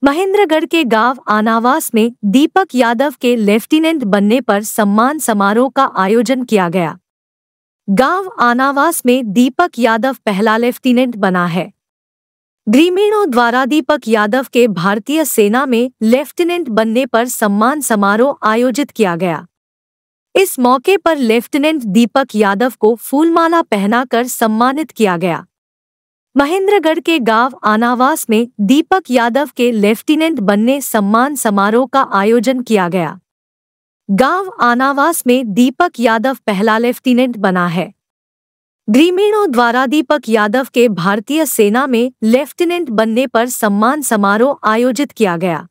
महेंद्रगढ़ के गांव आनावास में दीपक यादव के लेफ्टिनेंट बनने पर सम्मान समारोह का आयोजन किया गया। गांव आनावास में दीपक यादव पहला लेफ्टिनेंट बना है। ग्रामीणों द्वारा दीपक यादव के भारतीय सेना में लेफ्टिनेंट बनने पर सम्मान समारोह आयोजित किया गया। इस मौके पर लेफ्टिनेंट दीपक यादव को फूलमाला पहनाकर सम्मानित किया गया। महेंद्रगढ़ के गांव आनावास में दीपक यादव के लेफ्टिनेंट बनने सम्मान समारोह का आयोजन किया गया। गांव आनावास में दीपक यादव पहला लेफ्टिनेंट बना है। ग्रामीणों द्वारा दीपक यादव के भारतीय सेना में लेफ्टिनेंट बनने पर सम्मान समारोह आयोजित किया गया।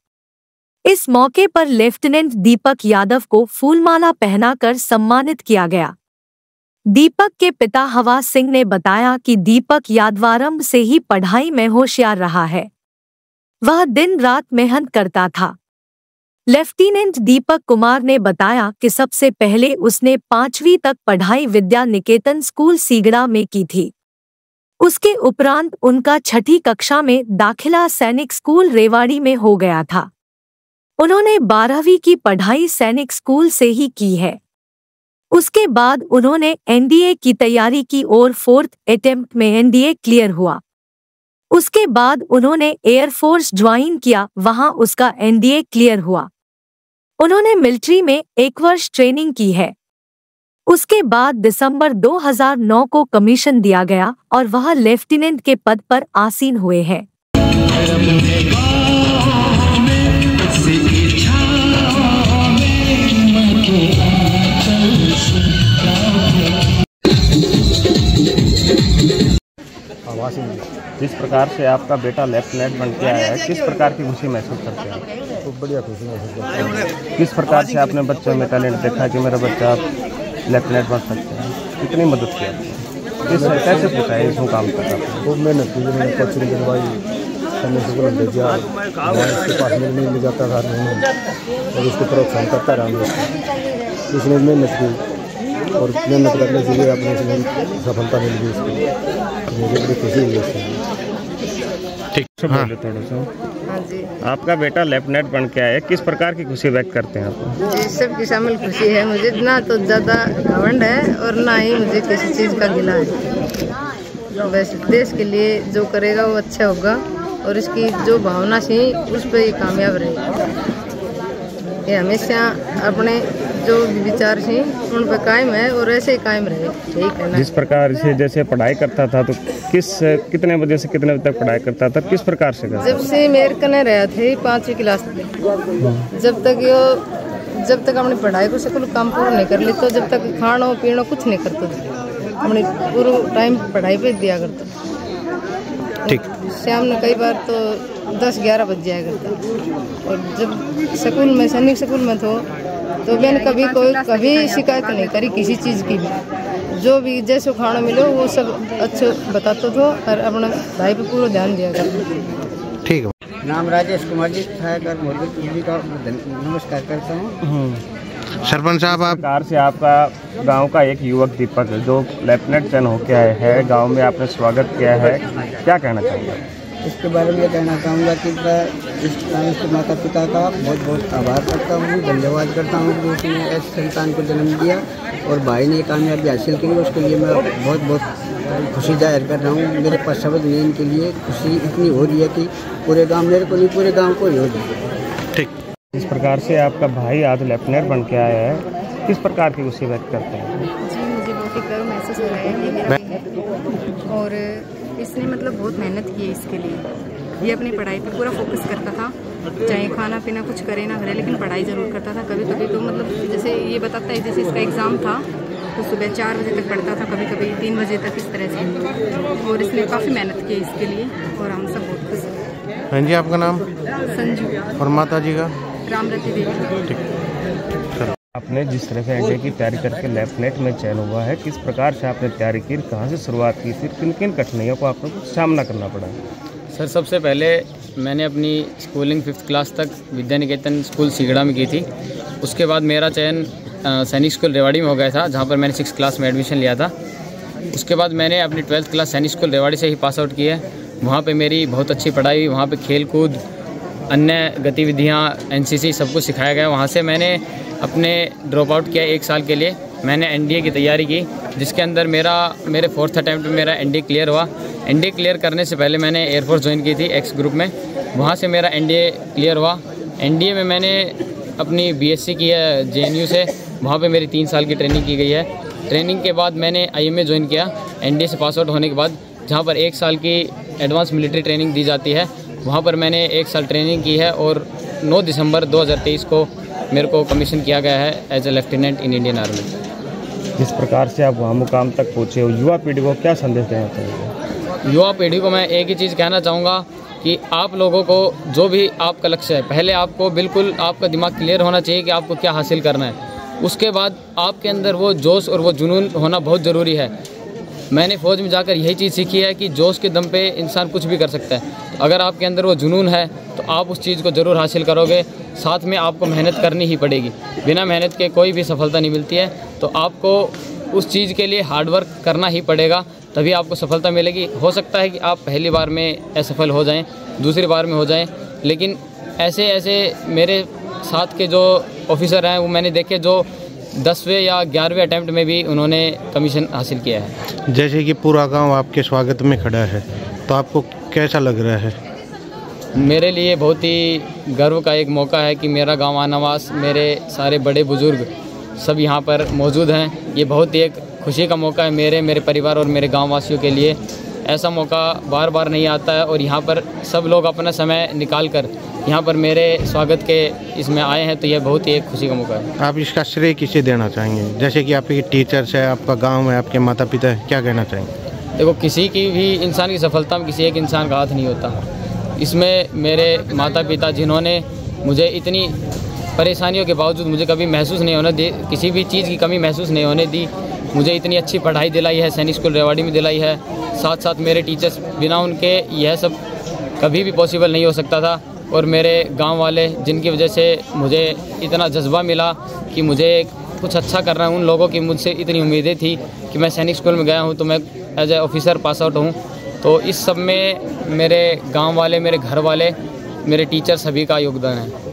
इस मौके पर लेफ्टिनेंट दीपक यादव को फूलमाला पहनाकर सम्मानित किया गया। दीपक के पिता हवा सिंह ने बताया कि दीपक यादवारंभ से ही पढ़ाई में होशियार रहा है। वह दिन रात मेहनत करता था। लेफ्टिनेंट दीपक कुमार ने बताया कि सबसे पहले उसने 5वीं तक पढ़ाई विद्या निकेतन स्कूल सीगड़ा में की थी। उसके उपरांत उनका 6ठी कक्षा में दाखिला सैनिक स्कूल रेवाड़ी में हो गया था। उन्होंने 12वीं की पढ़ाई सैनिक स्कूल से ही की है। उसके बाद उन्होंने एनडीए की तैयारी की और 4th अटेम्प्ट में एनडीए क्लियर हुआ। उसके बाद उन्होंने एयरफोर्स ज्वाइन किया, वहां उसका एनडीए क्लियर हुआ। उन्होंने मिलिट्री में 1 वर्ष ट्रेनिंग की है। उसके बाद दिसंबर 2009 को कमीशन दिया गया और वह लेफ्टिनेंट के पद पर आसीन हुए हैं। जिस प्रकार से आपका बेटा लेफ्टिनेंट बन के आया है, किस प्रकार की खुशी महसूस करते हैं? खूब बढ़िया खुशी महसूस करते हैं। किस प्रकार से आपने बच्चों में टैलेंट देखा कि मेरा बच्चा लेफ्टिनेंट बन सकता है? कितनी मदद की आपने? कैसे पूछा है इसको काम कर रहा है? खूब मेहनत की, मैंने कोचिंग दिलवाई, सैनिक स्कूल में भेजा, मैं उसके पास मिलने जाता था और उसको प्रोत्साहन करता रहा। उसने मेहनत की और मेहनत करने के लिए अपने सफलता मिल गई उसको, मुझे बड़ी खुशी हुई उससे। ठीक है, बोले थोड़ा सा। हाँ जी। आपका बेटा लेफ्टिनेंट बन के आया है, किस प्रकार की खुशी व्यक्त करते हैं आप? जी, सबकी शामिल खुशी है। मुझे ना तो ज़्यादा घमंड है और ना ही मुझे किसी चीज़ का गिला है। बस देश के लिए जो करेगा वो अच्छा होगा और इसकी जो भावना थी उस पर ही कामयाब रहेगा। ये हमेशा अपने जो विचार थी उन पर कायम है और ऐसे ही कायम रहे। ठीक है ना? जिस प्रकार से जैसे पढ़ाई करता था तो कितने बजे से कितने बजे तक पढ़ाई करता था, किस प्रकार से करता? जब से मेरे कने रहा थे 5वीं क्लास तक, जब तक अपनी पढ़ाई को सकूल काम पूरा नहीं कर ली तो जब तक खाना पीना कुछ नहीं करता था। अपनी पूरा टाइम पढ़ाई पे दिया करता। ठीक। शाम में कई बार तो 10-11 बज जाया करता। और जब स्कूल में सैनिक स्कूल में तो मैंने कभी शिकायत नहीं करी किसी चीज़ की भी। जो भी जैसे खाना मिलो वो सब अच्छे बताते थे और अपना भाई पे पूरा ध्यान दिया करता। ठीक है। नाम राजेश कुमार जी, सहायकर मुर्गी का नमस्कार करता हूँ। सरपंच साहब, आप कार से आपका गांव का एक युवक दीपक है जो लेफ्टिनेंट चयन होके आए हैं, गांव में आपने स्वागत किया है, क्या कहना चाहेंगे? इसके बारे में कहना चाहूँगा कि मैं इस माता पिता का बहुत बहुत आभार करता हूँ, धन्यवाद करता हूँ कि उसने ऐसे संतान को जन्म दिया और भाई ने कामयाबी हासिल की। उसके लिए मैं बहुत बहुत खुशी जाहिर कर रहा हूँ। मेरे पास शब्द नहीं, इनके लिए खुशी इतनी हो रही है कि पूरे गाँव, मेरे को नहीं पूरे गाँव को ही हो रही है। ठीक। इस प्रकार से आपका भाई आज लेफ्टिनेंट बन के आया है, किस प्रकार की खुशी व्यक्त करते हैं? जी, मुझे बहुत ही गर्व महसूस हो रहा है और इसने मतलब बहुत मेहनत की है इसके लिए। ये अपनी पढ़ाई पे पूरा फोकस करता था, चाहे खाना पीना कुछ करे ना करे, लेकिन पढ़ाई ज़रूर करता था। कभी कभी तो मतलब जैसे ये बताता है, जैसे इसका एग्ज़ाम था तो सुबह 4 बजे तक पढ़ता था, कभी कभी 3 बजे तक, इस तरह से। और इसने काफ़ी मेहनत की है इसके लिए और हम सब बहुत खुश हैं। हाँ जी, आपका नाम? संजू। और माता जी का? रामरती देवी। ठीक। आपने जिस तरह से एनडीए की तैयारी करके लेफ्टिनेंट में चयन हुआ है, किस प्रकार से आपने तैयारी की, कहाँ से शुरुआत की थी, किन किन कठिनाइयों को आपको सामना करना पड़ा? सर, सबसे पहले मैंने अपनी स्कूलिंग 5th क्लास तक विद्या निकेतन स्कूल सीगड़ा में की थी। उसके बाद मेरा चयन सैनिक स्कूल रेवाड़ी में हो गया था, जहाँ पर मैंने 6th क्लास में एडमिशन लिया था। उसके बाद मैंने अपनी 12th क्लास सैनिक स्कूल रेवाड़ी से ही पास आउट की है। वहाँ पे मेरी बहुत अच्छी पढ़ाई हुई, वहाँ पे खेल कूद अन्य गतिविधियाँ, एनसीसी सब कुछ सिखाया गया। वहाँ से मैंने अपने ड्रॉप आउट किया 1 साल के लिए। मैंने एनडीए की तैयारी की, जिसके अंदर मेरे 4th अटैम्प्ट में मेरा एनडीए क्लियर हुआ। एनडीए क्लियर करने से पहले मैंने एयरफोर्स ज्वाइन की थी एक्स ग्रुप में, वहाँ से मेरा एनडीए क्लियर हुआ। एनडीए में मैंने अपनी बीएससी की है जेएनयू से, वहाँ पे मेरी 3 साल की ट्रेनिंग की गई है। ट्रेनिंग के बाद मैंने आईएमए ज्वाइन किया एनडीए से पास आउट होने के बाद, जहाँ पर 1 साल की एडवांस मिलिट्री ट्रेनिंग दी जाती है। वहाँ पर मैंने 1 साल ट्रेनिंग की है और 9 दिसंबर 2023 को मेरे को कमीशन किया गया है as a lieutenant in Indian army. जिस प्रकार से आप वहाँ मुकाम तक पहुँचे हो, युवा पीढ़ी को क्या संदेश देना चाहिए? युवा पीढ़ी को मैं एक ही चीज़ कहना चाहूँगा कि आप लोगों को जो भी आपका लक्ष्य है, पहले आपको बिल्कुल आपका दिमाग क्लियर होना चाहिए कि आपको क्या हासिल करना है। उसके बाद आपके अंदर वो जोश और वो जुनून होना बहुत ज़रूरी है। मैंने फ़ौज में जाकर यही चीज़ सीखी है कि जोश के दम पे इंसान कुछ भी कर सकता है। अगर आपके अंदर वो जुनून है तो आप उस चीज़ को ज़रूर हासिल करोगे। साथ में आपको मेहनत करनी ही पड़ेगी, बिना मेहनत के कोई भी सफलता नहीं मिलती है। तो आपको उस चीज़ के लिए हार्ड वर्क करना ही पड़ेगा, तभी आपको सफलता मिलेगी। हो सकता है कि आप पहली बार में असफल हो जाएं, दूसरी बार में हो जाएं, लेकिन ऐसे मेरे साथ के जो ऑफिसर हैं वो मैंने देखे जो 10वें या 11वें अटैम्प्ट में भी उन्होंने कमीशन हासिल किया है। जैसे कि पूरा गांव आपके स्वागत में खड़ा है, तो आपको कैसा लग रहा है? मेरे लिए बहुत ही गर्व का एक मौका है कि मेरा गांव आनावास, मेरे सारे बड़े बुजुर्ग सब यहाँ पर मौजूद हैं। ये बहुत ही एक खुशी का मौका है मेरे परिवार और मेरे गाँव वासियों के लिए। ऐसा मौका बार बार नहीं आता है और यहाँ पर सब लोग अपना समय निकाल कर यहाँ पर मेरे स्वागत के इसमें आए हैं, तो यह बहुत ही एक खुशी का मौका है। आप इसका श्रेय किसे देना चाहेंगे? जैसे कि आपके टीचर्स है, आपका गांव है, आपके माता पिता है, क्या कहना चाहेंगे? देखो, किसी की भी इंसान की सफलता में किसी एक इंसान का हाथ नहीं होता। इसमें मेरे माता पिता जिन्होंने मुझे इतनी परेशानियों के बावजूद मुझे कभी महसूस नहीं होने दी, किसी भी चीज़ की कमी महसूस नहीं होने दी, मुझे इतनी अच्छी पढ़ाई दिलाई है, सैनिक स्कूल रेवाड़ी में दिलाई है। साथ साथ मेरे टीचर्स, बिना उनके यह सब कभी भी पॉसिबल नहीं हो सकता था। और मेरे गांव वाले जिनकी वजह से मुझे इतना जज्बा मिला कि मुझे कुछ अच्छा करना है, उन लोगों की मुझसे इतनी उम्मीदें थी कि मैं सैनिक स्कूल में गया हूं तो मैं as a officer pass out हूं। तो इस सब में मेरे गांव वाले, मेरे घर वाले, मेरे टीचर सभी का योगदान है।